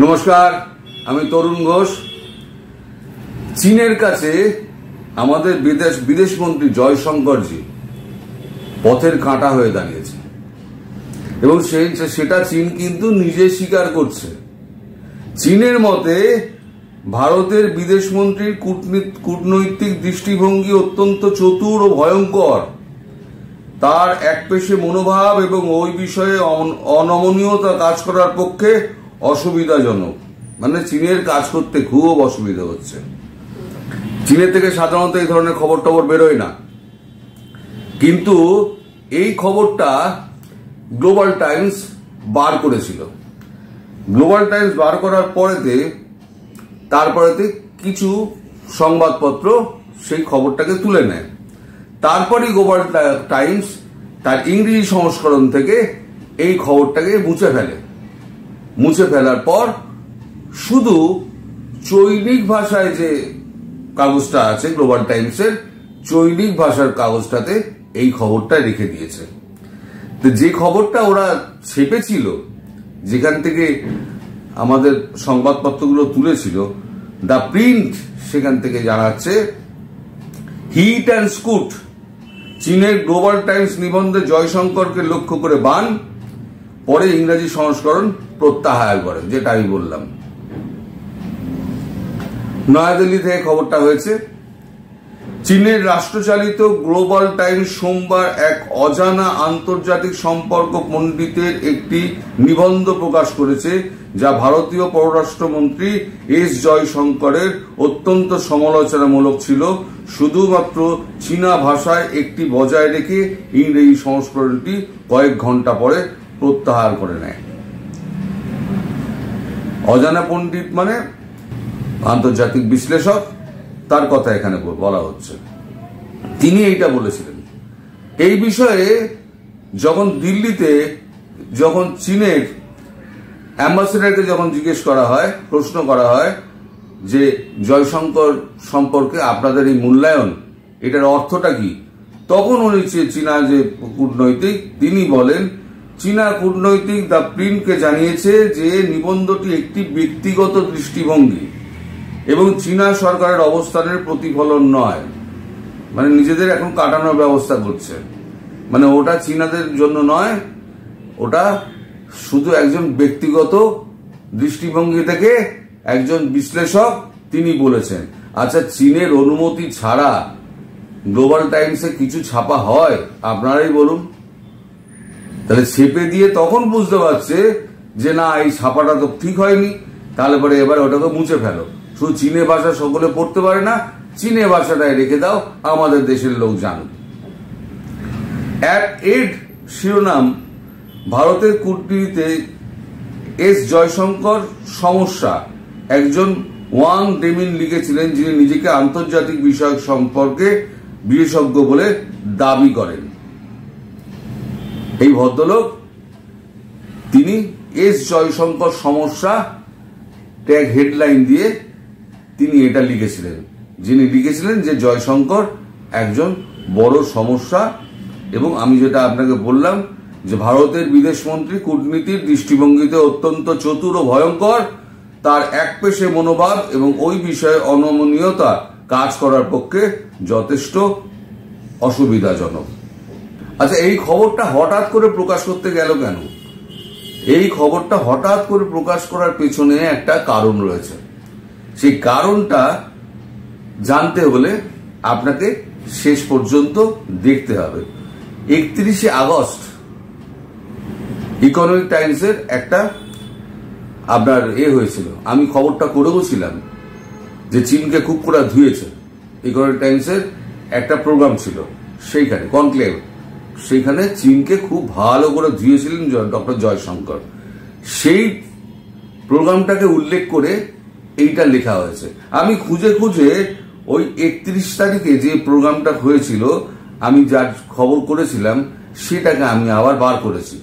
নমস্কার, আমি তরুণ ঘোষ। চীনের কাছে আমাদের বিদেশমন্ত্রী জয়শঙ্করজি পথের কাঁটা হয়ে দাঁড়িয়েছে এবং সেটা চীন কিন্তু নিজে স্বীকার করছে। চীনের মতে ভারতের বিদেশমন্ত্রীর কূটনৈতিক দৃষ্টিভঙ্গি অত্যন্ত চতুর ও ভয়ঙ্কর। তার একপেশে মনোভাব এবং ওই বিষয়ে অনমনীয়তা কাজ করার পক্ষে অসুবিধাজনক। মানে চীনের কাজ করতে খুব অসুবিধা হচ্ছে। চীনের থেকে সাধারণত এই ধরনের খবর টবর বেরোয় না, কিন্তু এই খবরটা গ্লোবাল টাইমস বার করেছিল। গ্লোবাল টাইমস বার করার তারপরেতে কিছু সংবাদপত্র সেই খবরটাকে তুলে নেয়। তারপরে গ্লোবাল টাইমস তার ইংরেজি সংস্করণ থেকে এই খবরটাকে মুছে ফেলার পর শুধু চৈনিক ভাষায় যে কাগজটা আছে গ্লোবাল টাইমসের, চৈনিক ভাষার কাগজটাতে এই খবরটা রেখে দিয়েছে। তো যে খবরটা ওরা ছেপেছিল, যেখান থেকে আমাদের সংবাদপত্রগুলো তুলেছিল, দ্য প্রিন্ট, সেখান থেকে জানাচ্ছে হিট অ্যান্ড স্কুট, চীনের গ্লোবাল টাইমস নিবন্ধে জয়শঙ্করকে লক্ষ্য করে বান, পরে ইংরেজি সংস্করণ প্রত্যাহার করে, যেটা আমি বললাম। নয়াদিল্লি থেকে খবরটা হয়েছে। চীনের রাষ্ট্রচালিত গ্লোবাল টাইমস সোমবার এক অজানা আন্তর্জাতিক সম্পর্ক পণ্ডিতের একটি নিবন্ধ প্রকাশ করেছে, যা ভারতীয় পররাষ্ট্রমন্ত্রী এস জয়শঙ্করের অত্যন্ত সমালোচনামূলক ছিল। শুধুমাত্র চীনা ভাষায় একটি বজায় রেখে ইংরেজি সংস্করণটি কয়েক ঘন্টা পরে প্রত্যাহার করে নেয়। অজানা পণ্ডিত মানে আন্তর্জাতিক বিশ্লেষক, তার কথা এখানে বলা হচ্ছে। তিনি এইটা বলেছিলেন। এই বিষয়ে যখন দিল্লিতে চীনের অ্যাম্বাসেডারকে যখন জিজ্ঞেস করা হয়, প্রশ্ন করা হয় যে জয়শঙ্কর সম্পর্কে আপনাদের এই মূল্যায়ন, এটার অর্থটা কি, তখন উনি চীনা যে কূটনৈতিক, তিনি বলেন চীনা কূটনৈতিক দ্য প্রিন্টকে জানিয়েছে যে নিবন্ধটি একটি ব্যক্তিগত দৃষ্টিভঙ্গি এবং চীনা সরকারের অবস্থানের প্রতিফলন নয়। মানে নিজেদের এখন কাটানোর ব্যবস্থা করছে। মানে ওটা চীনাদের জন্য নয়, ওটা শুধু একজন ব্যক্তিগত দৃষ্টিভঙ্গি থেকে একজন বিশ্লেষক তিনি বলেছেন। আচ্ছা, চীনের অনুমতি ছাড়া গ্লোবাল টাইমসে কিছু ছাপা হয়? আপনারাই বলুন। তাহলে ছেপে দিয়ে তখন বুঝতে পারছে যে না, এই ছাপাটা তো ঠিক হয়নি, তাহলে পরে এবার ওটাকে মুছে ফেলো। শুধু চীনে ভাষা সকলে পড়তে পারে না, চীনে ভাষাটাই রেখে দাও, আমাদের দেশের লোক জানুক। এড শিরোনাম, ভারতের কূটনীতিতে এস জয়শঙ্কর সমস্যা, একজন ওয়াং ডেমিন লিখেছিলেন, যিনি নিজেকে আন্তর্জাতিক বিষয়ক সম্পর্কে বিশেষজ্ঞ বলে দাবি করেন। এই ভদ্রলোক, তিনি এস জয়শঙ্কর সমস্যা ট্যাগ হেডলাইন দিয়ে তিনি এটা লিখেছিলেন, যিনি লিখেছিলেন যে জয়শঙ্কর একজন বড় সমস্যা। এবং আমি যেটা আপনাকে বললাম যে ভারতের বিদেশমন্ত্রী কূটনীতির দৃষ্টিভঙ্গিতে অত্যন্ত চতুর ও ভয়ঙ্কর, তার একপেশে মনোভাব এবং ওই বিষয়ে অনমনীয়তা কাজ করার পক্ষে যথেষ্ট অসুবিধাজনক। আচ্ছা, এই খবরটা হঠাৎ করে প্রকাশ করতে গেল কেন? এই খবরটা হঠাৎ করে প্রকাশ করার পেছনে একটা কারণ রয়েছে। সেই কারণটা জানতে হলে আপনাকে শেষ পর্যন্ত দেখতে হবে। 31শে আগস্ট ইকোনমিক টাইমসের একটা আপনার হয়েছিল, আমি খবরটা করেও ছিলাম, যে চীনকে খুব করে ধুয়েছে। ইকোনমিক টাইমসের একটা প্রোগ্রাম ছিল, সেইখানে কনক্লেভ, সেইখানে চীনকে খুব ভালো করে ধুয়েছিলেন ডক্টর জয়শঙ্কর। সেই প্রোগ্রামটাকে উল্লেখ করে এইটা লেখা হয়েছে। আমি খুঁজে ওই 31 তারিখে যে প্রোগ্রামটা হয়েছিল, আমি যার খবর করেছিলাম, সেটাকে আমি আবার বার করেছি।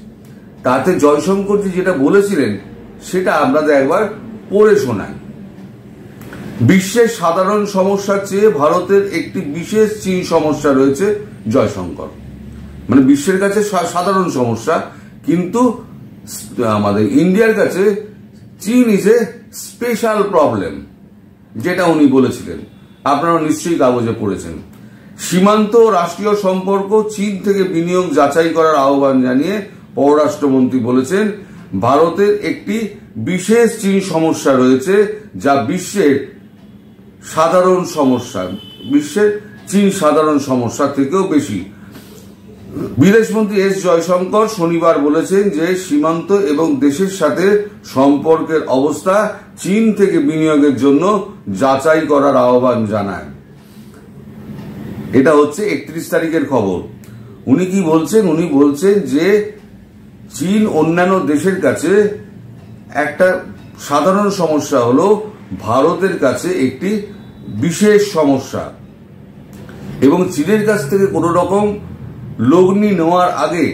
তাতে জয়শঙ্করজি যেটা বলেছিলেন সেটা আপনাদের একবার পড়ে শোনাই। বিশ্বের সাধারণ সমস্যার চেয়ে ভারতের একটি বিশেষ চীন সমস্যা রয়েছে জয়শঙ্কর। মানে বিশ্বের কাছে সাধারণ সমস্যা, কিন্তু আমাদের ইন্ডিয়ার কাছে চীন ইজ এ স্পেশাল প্রবলেম, যেটা উনি বলেছিলেন, আপনারা নিশ্চয়ই কাগজে পড়েছেন। সীমান্ত রাষ্ট্রীয় সম্পর্ক চীন থেকে বিনিয়োগ যাচাই করার আহ্বান জানিয়ে পররাষ্ট্রমন্ত্রী বলেছেন, ভারতের একটি বিশেষ চীন সমস্যা রয়েছে যা বিশ্বের চীন সাধারণ সমস্যা থেকেও বেশি। বিদেশমন্ত্রী এস জয়শঙ্কর শনিবার বলেছেন যে সীমান্ত এবং দেশের সাথে সম্পর্কের অবস্থা চীন থেকে বিনিয়োগের জন্য যাচাই করার আহ্বান জানায়। এটা হচ্ছে 31 তারিখের খবর। উনি কি বলছেন? উনি বলছেন যে চীন অন্যান্য দেশের কাছে একটা সাধারণ সমস্যা হলো ভারতের কাছে একটি বিশেষ সমস্যা, এবং চীনের কাছ থেকে কোনো রকম লগ্নি নেওয়ার আগে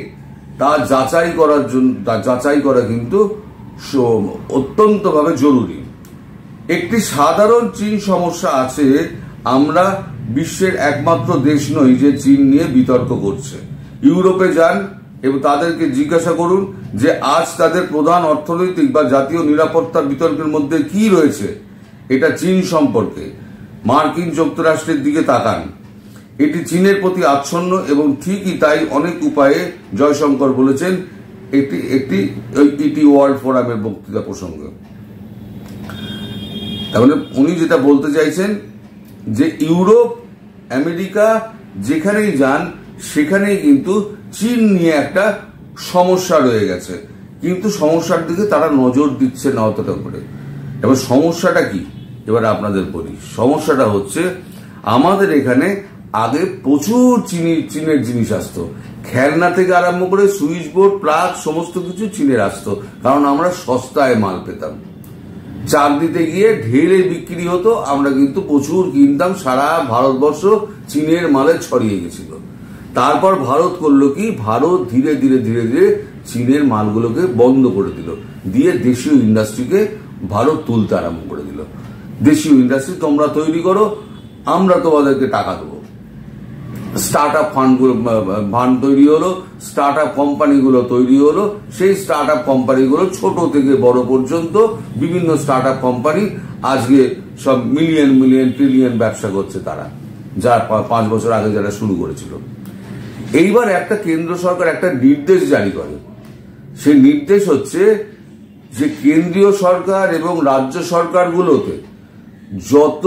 তা যাচাই করা কিন্তু অত্যন্তভাবে জরুরি। একটি সাধারণ চীন সমস্যা আছে, আমরা বিশ্বের একমাত্র দেশ নই যে চীন নিয়ে বিতর্ক করছে। ইউরোপে যান এবং তাদেরকে জিজ্ঞাসা করুন যে আজ তাদের প্রধান অর্থনৈতিক বা জাতীয় নিরাপত্তা বিতর্কের মধ্যে কি রয়েছে, এটা চীন সম্পর্কে। মার্কিন যুক্তরাষ্ট্রের দিকে তাকান, এটি চীনের প্রতি আচ্ছন্ন এবং ঠিকই তাই অনেক উপায়ে, জয়শঙ্কর বলেছেন একটি ওয়ার্ল্ড ফোরামের বক্তৃতা প্রসঙ্গে। তার মানে উনি যেটা বলতে চাইছেন যে ইউরোপ, আমেরিকা যেখানেই যান সেখানেই কিন্তু চীন নিয়ে একটা সমস্যা রয়ে গেছে, কিন্তু সমস্যার দিকে তারা নজর দিচ্ছে না অতটা করে। এবার সমস্যাটা কি, এবার আপনাদের বলি। সমস্যাটা হচ্ছে আমাদের এখানে আগে প্রচুর চীনের জিনিস আসতো, খেলনা থেকে আরম্ভ করে সুইচ বোর্ড, প্লাগ, সমস্ত কিছু চীনের আসতো, কারণ আমরা সস্তায় মাল পেতাম। চাপ দিতে গিয়ে ঢেলে বিক্রি হতো, আমরা কিন্তু প্রচুর কিনতাম, সারা ভারতবর্ষ চীনের মালে ছড়িয়ে গেছিল। তারপর ভারত করলো কি, ভারত ধীরে ধীরে ধীরে ধীরে চীনের মালগুলোকে বন্ধ করে দিল, দিয়ে দেশীয় ইন্ডাস্ট্রিকে ভারত তুলতে আরম্ভ করে দিল। দেশীয় ইন্ডাস্ট্রি তোমরা তৈরি করো, আমরা তোমাদেরকে টাকা দেবো। স্টার্ট আপ ফান্ড তৈরি হলো, স্টার্ট আপ কোম্পানিগুলো তৈরি হলো। সেই স্টার্ট আপ কোম্পানিগুলো ছোট থেকে বড় পর্যন্ত বিভিন্ন স্টার্ট আপ কোম্পানি আজকে সব মিলিয়ন ট্রিলিয়ন ব্যবসা করছে তারা, যা 5 বছর আগে যারা শুরু করেছিল। এইবার একটা কেন্দ্র সরকার একটা নির্দেশ জারি করে, সেই নির্দেশ হচ্ছে যে কেন্দ্রীয় সরকার এবং রাজ্য সরকারগুলোতে যত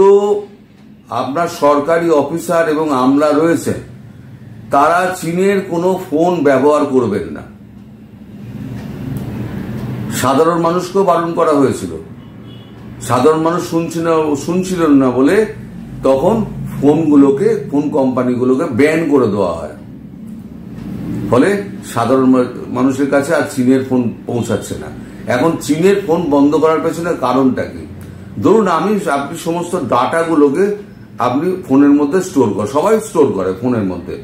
আপনার সরকারি অফিসার এবং আমলা রয়েছে তারা চীনের কোনো ফোন ব্যবহার করবেন না। সাধারণ মানুষকেও বারণ করা হয়েছিল, সাধারণ মানুষ শুনছিল না বলে তখন ফোন কোম্পানিগুলোকে ব্যান করে দেওয়া হয়। ফলে সাধারণ মানুষের কাছে আর চীনের ফোন পৌঁছাচ্ছে না। এখন চীনের ফোন বন্ধ করার পেছনে কারণটা কি? ধরুন আপনি সমস্ত ডাটাগুলোকে আপনি ফোনের মধ্যে স্টোর করেন, সবাই স্টোর করে ফোনের মধ্যে।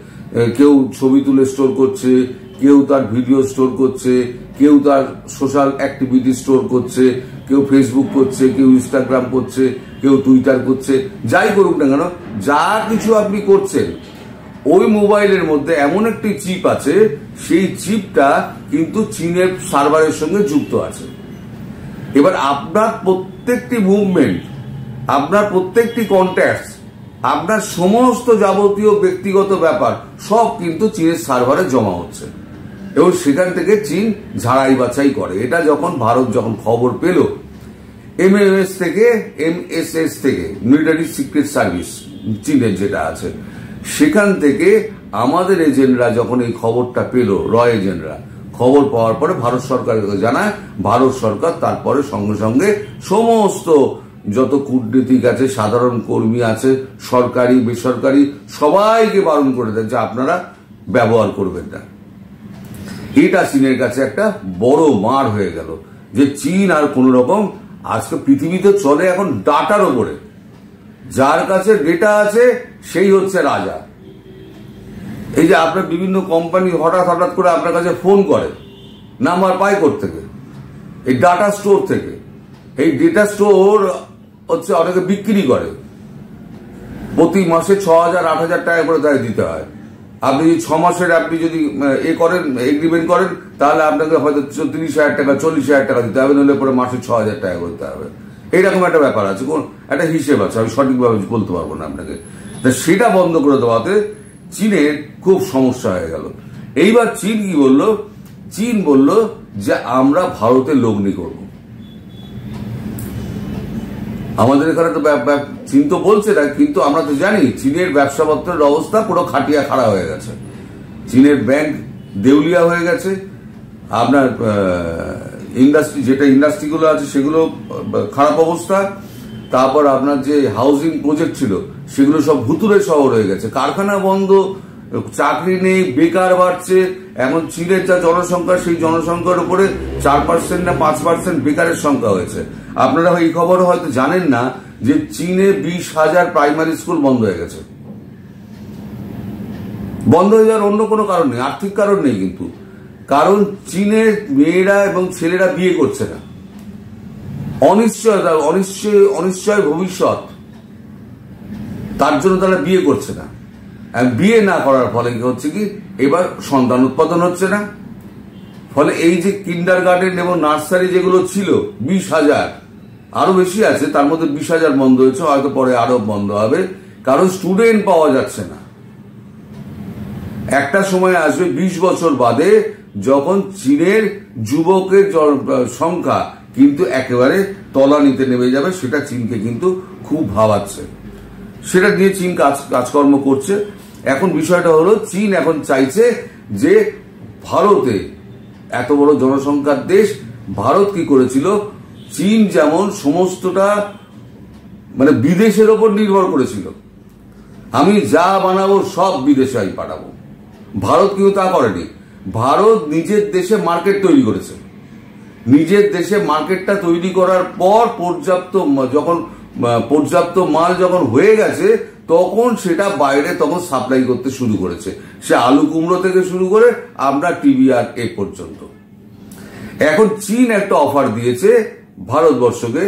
কেউ ছবি তুলে স্টোর করছে, কেউ তার ভিডিও স্টোর করছে, কেউ তার সোশ্যাল অ্যাক্টিভিটি স্টোর করছে, কেউ ফেসবুক করছে, কেউ ইনস্টাগ্রাম করছে, কেউ টুইটার করছে। যাই করুক না কেন, যা কিছু আপনি করছেন ওই মোবাইলের মধ্যে এমন একটি চিপ আছে, সেই চিপটা কিন্তু চীনের সার্ভারের সঙ্গে যুক্ত আছে। এবার আপনার প্রত্যেকটি মুভমেন্ট, আপনার প্রত্যেকটি কন্ট্যাক্টস, আপনার সমস্ত যাবতীয় ব্যক্তিগত ব্যাপার সব কিন্তু চীনের সার্ভারে জমা হচ্ছে, এবং সেখান থেকে চীন ঝাড়াই বাছাই করে। এটা ভারত যখন খবর পেল, MSS থেকে মিলিটারি সিক্রেট সার্ভিস চীনের যেটা আছে, সেখান থেকে আমাদের এজেন্টরা যখন এই খবরটা পেল, এজেন্টরা খবর পাওয়ার পরে ভারত সরকারকে জানায়। ভারত সরকার তারপরে সঙ্গে সঙ্গে সমস্ত যত কূটনীতিক আছে, সাধারণ কর্মী আছে, সরকারি বেসরকারি, সবাইকে বারণ করে দেয় যে আপনারা ব্যবহার করবেন না। এটা চীনের কাছে একটা বড় মার হয়ে গেল, যে চীন আর কোন রকম, আজকে পৃথিবীতে চলে এখন ডাটার ওপরে। যার কাছে ডেটা আছে সেই হচ্ছে রাজা। এই যে আপনার বিভিন্ন কোম্পানি হঠাৎ করে আপনার কাছে ফোন করে, নাম্বার পায় থেকে, এই ডাটা স্টোর থেকে। এই ডেটা স্টোর হচ্ছে অনেকে বিক্রি করে, প্রতি মাসে 6,000-8,000 টাকা করে তাই দিতে হয়। আপনি যদি 6 মাসের আপনি যদি করেন, এগ্রিমেন্ট করেন, তাহলে আপনাকে হয়তো 30,000 টাকা 40,000 টাকা দিতে হবে, নইলে পরে মাসে 6,000 টাকা করতে হবে। এইরকম একটা ব্যাপার আছে, কোন একটা হিসেব আছে, আমি সঠিকভাবে বলতে পারবো না আপনাকে। সেটা বন্ধ করে দেওয়াতে চীনের খুব সমস্যা হয়ে গেল। এইবার চীন কি বলল? চীন বলল যে আমরা ভারতে লগ্নি করব। আমাদের এখানে তো চীন তো বলছে না, কিন্তু আমরা তো জানি চীনের ব্যবসাপত্রের অবস্থা পুরো খাটিয়া খাড়া হয়ে গেছে। চীনের ব্যাংক দেউলিয়া হয়ে গেছে, আপনার ইন্ডাস্ট্রিগুলো আছে সেগুলো খারাপ অবস্থা, তারপর আপনার যে হাউজিং প্রজেক্ট ছিল সেগুলো সব ভুতুরে শহর হয়ে গেছে, কারখানা বন্ধ, চাকরি নেই, বেকার বাড়ছে। এখন চীনের যা জনসংখ্যা, সেই জনসংখ্যার উপরে 4% না 5% বেকারের সংখ্যা হয়েছে। আপনারা এই খবর হয়তো জানেন না যে চীনে 20,000 প্রাইমারি স্কুল বন্ধ হয়ে গেছে। বন্ধ হয়ে যাওয়ার অন্য কোনো কারণ নেই, আর্থিক কারণ নেই, কিন্তু কারণ চীনের মেয়েরা এবং ছেলেরা বিয়ে করছে না। অনিশ্চয় ভবিষ্যৎ, তার জন্য তারা বিয়ে করছে না। বিয়ে না করার ফলে কি হচ্ছে, কি এবার সন্তান উৎপাদন হচ্ছে না। ফলে এই যে কিন্ডার গার্ডেন এবং নার্সারি যেগুলো ছিল 20,000, আরো বেশি আছে, তার মধ্যে 20,000 বন্ধ হয়েছে, হয়তো পরে আরো বন্ধ হবে, কারণ স্টুডেন্ট পাওয়া যাচ্ছে না। একটা সময় আসবে 20 বছর বাদে, যখন চীনের যুবকের সংখ্যা কিন্তু একেবারে তলানিতে নেমে যাবে। সেটা চীনকে কিন্তু খুব ভাবাচ্ছে, সেটা নিয়ে চীন কাজকর্ম করছে। এখন বিষয়টা হলো, চীন এখন চাইছে যে ভারতে এত বড় জনসংখ্যার দেশ, ভারত কি করেছিল, চীন যেমন সমস্তটা মানে বিদেশের ওপর নির্ভর করেছিল, আমি যা বানাবো সব বিদেশে আমি পাঠাবো। ভারত কিন্তু তা করেনি। ভারত নিজের দেশে মার্কেট তৈরি করেছে। নিজের দেশে মার্কেটটা তৈরি করার পর পর্যাপ্ত মাল যখন হয়ে গেছে, তখন সেটা বাইরে তখন সাপ্লাই করতে শুরু করেছে। সে আলু কুমড়ো থেকে শুরু করে আমরা টিভি আর এ পর্যন্ত। এখন চীন একটা অফার দিয়েছে ভারতবর্ষকে,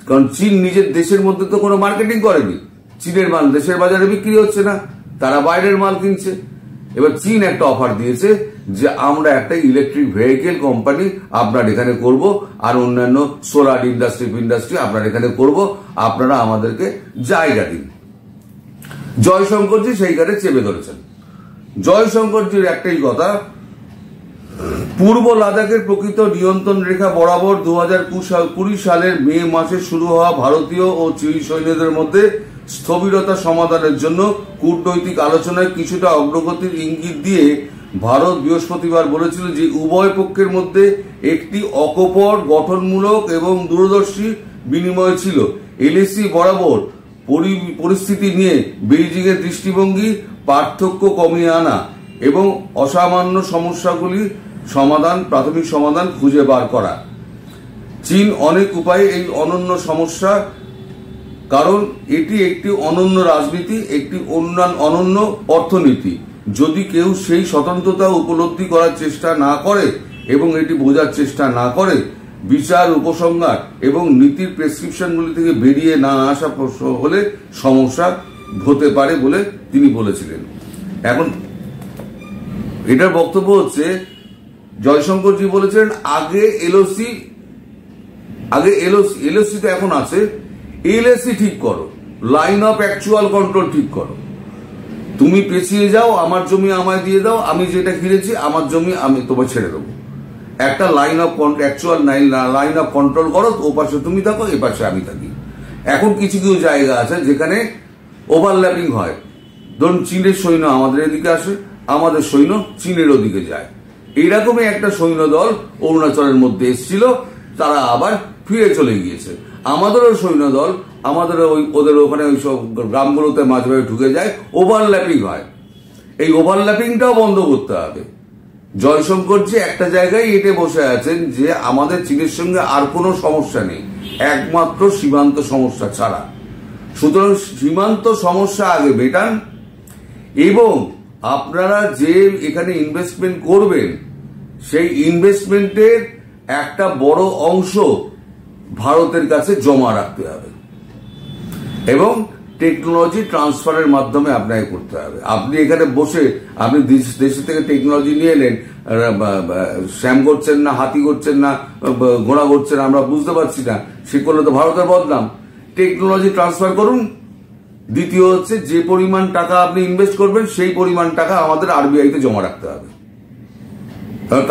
কারণ চীন নিজের দেশের মধ্যে তো কোনো মার্কেটিং করেনি। চীনের মাল দেশের বাজারে বিক্রি হচ্ছে না, তারা বাইরের মাল কিনছে। এবার চীন একটা অফার দিয়েছে যে আমরা একটা ইলেকট্রিক ভেহিকেল কোম্পানি আপনার এখানে করব, আর অন্যান্য সোলার ইন্ডাস্ট্রি আপনার এখানে করব, আপনারা আমাদেরকে জায়গা দিন। জয়শঙ্করজি সেইখানে চেপে ধরেছেন। জয়শঙ্করজির একটাই কথা, পূর্ব লাদাখের প্রকৃত নিয়ন্ত্রণ রেখা বরাবর 2020 সালের মে মাসে শুরু হওয়া ভারতীয় ও চীন সৈন্যদের মধ্যে স্থবিরতা সমাধানের জন্য কূটনৈতিক আলোচনায় কিছুটা অগ্রগতির ইঙ্গিত দিয়ে ভারত বৃহস্পতিবার বলেছিল যে উভয় পক্ষের মধ্যে একটি অকপট, গঠনমূলক এবং দূরদর্শী বিনিময় ছিল। এলএসি বরাবর পরিস্থিতি নিয়ে বেইজিং এর দৃষ্টিভঙ্গি, পার্থক্য কমিয়ে আনা এবং অসামান্য সমস্যাগুলির প্রাথমিক সমাধান খুঁজে বার করা। চীন অনেক উপায়ে এই অনন্য সমস্যা, কারণ এটি একটি অনন্য রাজনীতি, একটি অনন্য অর্থনীতি। যদি কেউ সেই স্বতন্ত্রতা উপলব্ধি করার চেষ্টা না করে এবং এটি বোঝার চেষ্টা না করে, বিচার, উপসংহার এবং নীতির প্রেসক্রিপশনগুলি থেকে বেরিয়ে না আসা হলে সমস্যা হতে পারে বলে তিনি বলেছিলেন। এখন এটার বক্তব্য হচ্ছে, জয়শঙ্করজি বলেছেন আগে এলওসি তো এখন আছে, এলএসি ঠিক করো, লাইন অফ অ্যাকচুয়াল কন্ট্রোল ঠিক করো। তুমি পেছিয়ে যাও, আমার জমি আমায় দিয়ে দাও, আমি যেটা কিনেছি আমার জমি আমি তোমায় ছেড়ে দেবো। একটা line of actual line of control করো, ও পাশে তুমি থাকো, এ পাশে আমি থাকি। এখন কিছু কিছু জায়গা আছে যেখানে ওভারল্যাপিং হয়। ধরুন চীনের সৈন্য আমাদের এদিকে আসে, আমাদের সৈন্য চীনের ওদিকে যায়। এইরকমই একটা সৈন্য দল অরুণাচলের মধ্যে এসেছিল, তারা আবার ফিরে চলে গিয়েছে। আমাদেরও সৈন্য দল ওদের ওখানে ওই সব গ্রামগুলোতে মাঝে মাঝে ঢুকে যায়, ওভারল্যাপিং হয়। এই ওভারল্যাপিংটাও বন্ধ করতে হবে। জয়শঙ্করজি একটা জায়গায় এটে বসে আছেন যে আমাদের চীনের সঙ্গে আর কোনো সমস্যা নেই, একমাত্র সীমান্ত সমস্যা ছাড়া। সুতরাং সীমান্ত সমস্যা আগে মেটান, এবং আপনারা যে এখানে ইনভেস্টমেন্ট করবেন সেই ইনভেস্টমেন্টের একটা বড় অংশ ভারতের কাছে জমা রাখতে হবে, এবং টেকনোলজি ট্রান্সফারের মাধ্যমে আপনাকে করতে হবে। আপনি এখানে বসে আপনি দেশ থেকে টেকনোলজি নিয়ে এলেন, শ্যাম করছেন না, হাতি করছেন না, ঘোড়া করছেন, আমরা বুঝতে পারছি না, সে করলে তো ভারতের বদনাম। টেকনোলজি ট্রান্সফার করুন। দ্বিতীয় হচ্ছে, যে পরিমাণ টাকা আপনি ইনভেস্ট করবেন সেই পরিমাণ টাকা আমাদের আরবিআইতে জমা রাখতে হবে।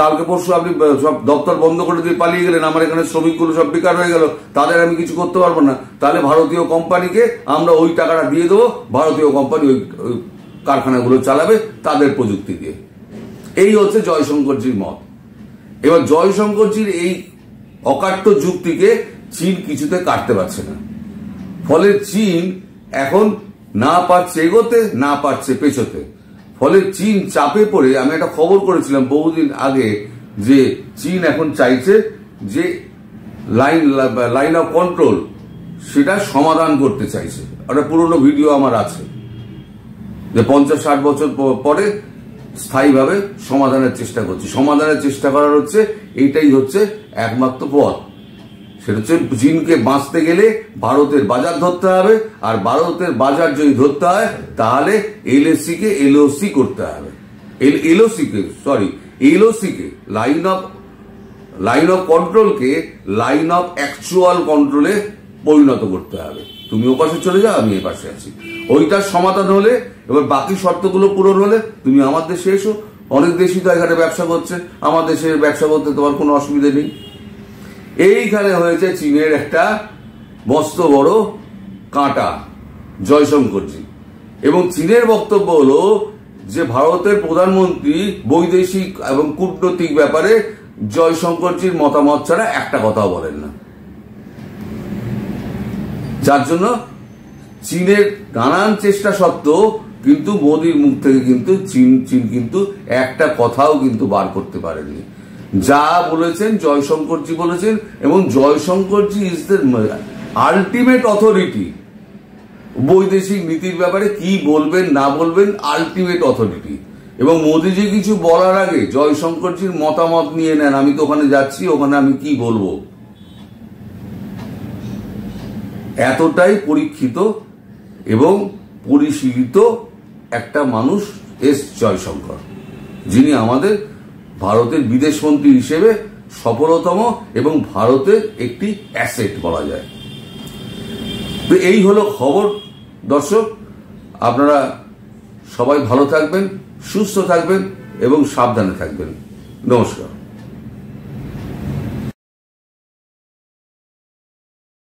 কালকে পরশু আপনি সব দপ্তর বন্ধ করে দিয়ে পালিয়ে গেলেন, আমার এখানে শ্রমিকগুলো সব বেকার হয়ে গেল, তাদের আমি কিছু করতে পারবো না, তাহলে ভারতীয় কোম্পানিকে আমরা ওই টাকাটা দিয়ে দেবো, ভারতীয় কোম্পানি ওই কারখানাগুলো চালাবে তাদের প্রযুক্তি দিয়ে। এই হচ্ছে জয়শঙ্করজির মত। এবার জয়শঙ্করজির এই অকাট্য যুক্তিকে চীন কিছুতে কাটতে পারছে না। ফলে চীন এখন না পারছে এগোতে, না পারছে পেছোতে। ফলে চীন চাপে পড়ে, আমি একটা খবর করেছিলাম বহুদিন আগে, যে চীন এখন চাইছে যে লাইন অফ কন্ট্রোল সেটা সমাধান করতে চাইছে। একটা পুরনো ভিডিও আমার আছে, যে 50-60 বছর পরে স্থায়ীভাবে সমাধানের চেষ্টা করছি। সমাধানের চেষ্টা করার হচ্ছে এইটাই হচ্ছে একমাত্র পথ। সেটা হচ্ছে চীনকে বাঁচতে গেলে ভারতের বাজার ধরতে হবে, আর ভারতের বাজার যদি ধরতে হয় তাহলে এলওসি কে এলওসি করতে হবে, এলওসি কে লাইন অফ কন্ট্রোলকে লাইন অফ অ্যাকচুয়াল কন্ট্রোলে পরিণত করতে হবে। তুমি ও পাশে চলে যাও, আমি এ পাশে আছি। ওইটার সমাধান হলে, এবার বাকি শর্তগুলো পূরণ হলে তুমি আমার দেশে এসো। অনেক দেশই তো এখানে ব্যবসা করছে, আমার দেশে ব্যবসা করতে তোমার কোনো অসুবিধা নেই। এইখানে হয়েছে চীনের একটা মস্ত বড় কাঁটা, জয়শঙ্করজি। এবং চীনের বক্তব্য হলো যে ভারতের প্রধানমন্ত্রী বৈদেশিক এবং কূটনৈতিক ব্যাপারে জয়শঙ্করজির মতামত ছাড়া একটা কথাও বলেন না, যার জন্য চীনের নানান চেষ্টা সত্ত্বেও কিন্তু মোদির মুখ থেকে কিন্তু চীন কিন্তু একটা কথাও কিন্তু বার করতে পারেনি। যা বলেছেন জয়শঙ্করজি বলেছেন, এবং জয়শঙ্করজি ইজ দ্য আলটিমেট অথরিটি। বৈদেশিক নীতির ব্যাপারে কি বলবেন না বলবেন, আলটিমেট অথরিটি। এবং মোদিজি কিছু বলার আগে জয়শঙ্করজির মতামত নিয়ে নেন, আমি তো ওখানে যাচ্ছি, ওখানে আমি কি বলবো। এতটাই পরীক্ষিত এবং পরিশীলিত একটা মানুষ এস জয়শঙ্কর, যিনি আমাদের ভারতের বিদেশমন্ত্রী হিসেবে সফলতম এবং ভারতের একটি অ্যাসেট বলা যায়। তো এই হলো খবর। দর্শক, আপনারা সবাই ভালো থাকবেন, সুস্থ থাকবেন এবং সাবধানে থাকবেন। নমস্কার।